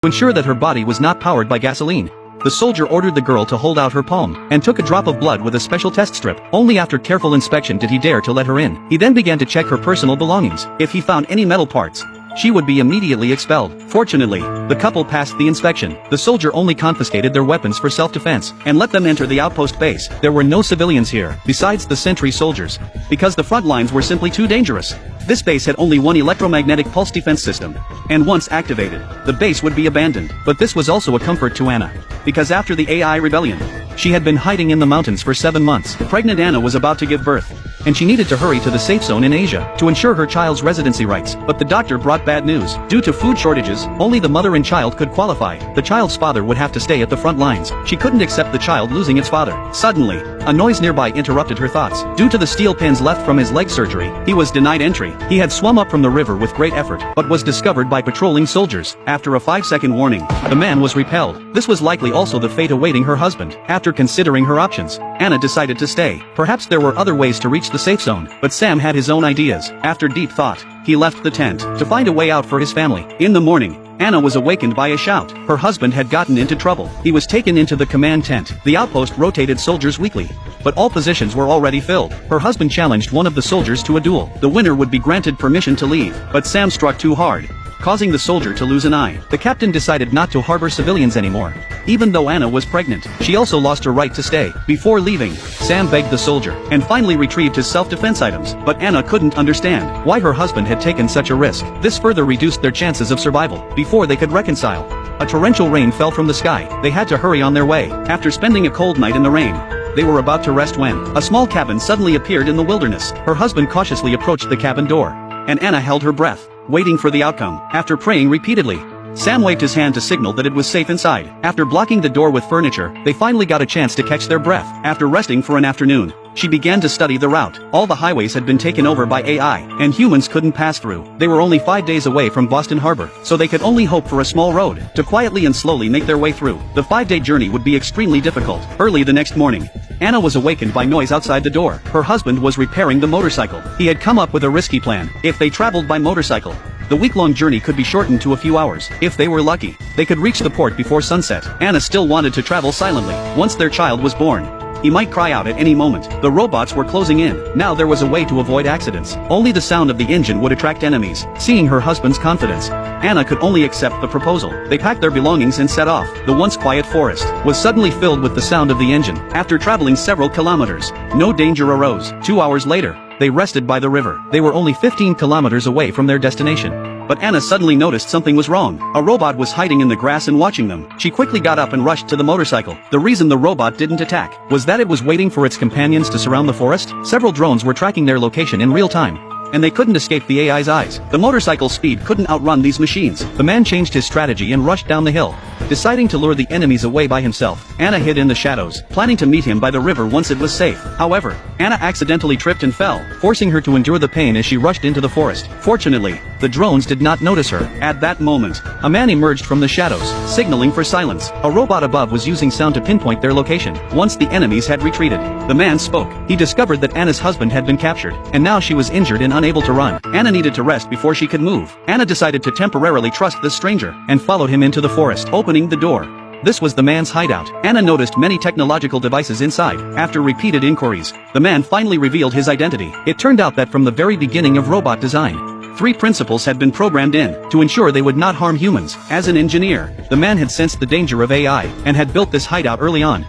To ensure that her body was not powered by gasoline, the soldier ordered the girl to hold out her palm, and took a drop of blood with a special test strip. Only after careful inspection did he dare to let her in. He then began to check her personal belongings. If he found any metal parts, she would be immediately expelled. Fortunately, the couple passed the inspection. The soldier only confiscated their weapons for self-defense, and let them enter the outpost base. There were no civilians here, besides the sentry soldiers, because the front lines were simply too dangerous. This base had only one electromagnetic pulse defense system, and once activated, the base would be abandoned. But this was also a comfort to Anna, because after the AI rebellion, she had been hiding in the mountains for 7 months. Pregnant Anna was about to give birth, and she needed to hurry to the safe zone in Asia to ensure her child's residency rights. But the doctor brought bad news. Due to food shortages, only the mother and child could qualify. The child's father would have to stay at the front lines. She couldn't accept the child losing its father. Suddenly, a noise nearby interrupted her thoughts. Due to the steel pins left from his leg surgery, he was denied entry. He had swum up from the river with great effort, but was discovered by patrolling soldiers. After a 5-second warning, the man was repelled. This was likely also the fate awaiting her husband. After considering her options, Anna decided to stay. Perhaps there were other ways to reach the safe zone, but Sam had his own ideas. After deep thought, he left the tent to find a way out for his family. In the morning, Anna was awakened by a shout. Her husband had gotten into trouble. He was taken into the command tent. The outpost rotated soldiers weekly, but all positions were already filled. Her husband challenged one of the soldiers to a duel. The winner would be granted permission to leave, but Sam struck too hard, causing the soldier to lose an eye. The captain decided not to harbor civilians anymore. Even though Anna was pregnant, she also lost her right to stay. Before leaving, Sam begged the soldier, and finally retrieved his self-defense items. But Anna couldn't understand why her husband had taken such a risk. This further reduced their chances of survival. Before they could reconcile, a torrential rain fell from the sky. They had to hurry on their way. After spending a cold night in the rain, they were about to rest when a small cabin suddenly appeared in the wilderness. Her husband cautiously approached the cabin door, and Anna held her breath, waiting for the outcome. After praying repeatedly, Sam waved his hand to signal that it was safe inside. After blocking the door with furniture, they finally got a chance to catch their breath. After resting for an afternoon, she began to study the route. All the highways had been taken over by AI, and humans couldn't pass through. They were only 5 days away from Boston Harbor, so they could only hope for a small road to quietly and slowly make their way through. The 5-day journey would be extremely difficult. Early the next morning, Anna was awakened by noise outside the door. Her husband was repairing the motorcycle. He had come up with a risky plan. If they traveled by motorcycle, the week-long journey could be shortened to a few hours. If they were lucky, they could reach the port before sunset. Anna still wanted to travel silently. Once their child was born, he might cry out at any moment. The robots were closing in. Now there was a way to avoid accidents. Only the sound of the engine would attract enemies. Seeing her husband's confidence, Anna could only accept the proposal. They packed their belongings and set off. The once quiet forest was suddenly filled with the sound of the engine. After traveling several kilometers, no danger arose. 2 hours later, they rested by the river. They were only 15 kilometers away from their destination. But Anna suddenly noticed something was wrong. A robot was hiding in the grass and watching them. She quickly got up and rushed to the motorcycle. The reason the robot didn't attack was that it was waiting for its companions to surround the forest. Several drones were tracking their location in real time, and they couldn't escape the AI's eyes. The motorcycle's speed couldn't outrun these machines. The man changed his strategy and rushed down the hill, deciding to lure the enemies away by himself. Anna hid in the shadows, planning to meet him by the river once it was safe. However, Anna accidentally tripped and fell, forcing her to endure the pain as she rushed into the forest. Fortunately, the drones did not notice her. At that moment, a man emerged from the shadows, signaling for silence. A robot above was using sound to pinpoint their location. Once the enemies had retreated, the man spoke. He discovered that Anna's husband had been captured, and now she was injured and unable to run. Anna needed to rest before she could move. Anna decided to temporarily trust this stranger, and followed him into the forest, opening the door. This was the man's hideout. Anna noticed many technological devices inside. After repeated inquiries, the man finally revealed his identity. It turned out that from the very beginning of robot design, 3 principles had been programmed in to ensure they would not harm humans. As an engineer, the man had sensed the danger of AI and had built this hideout early on.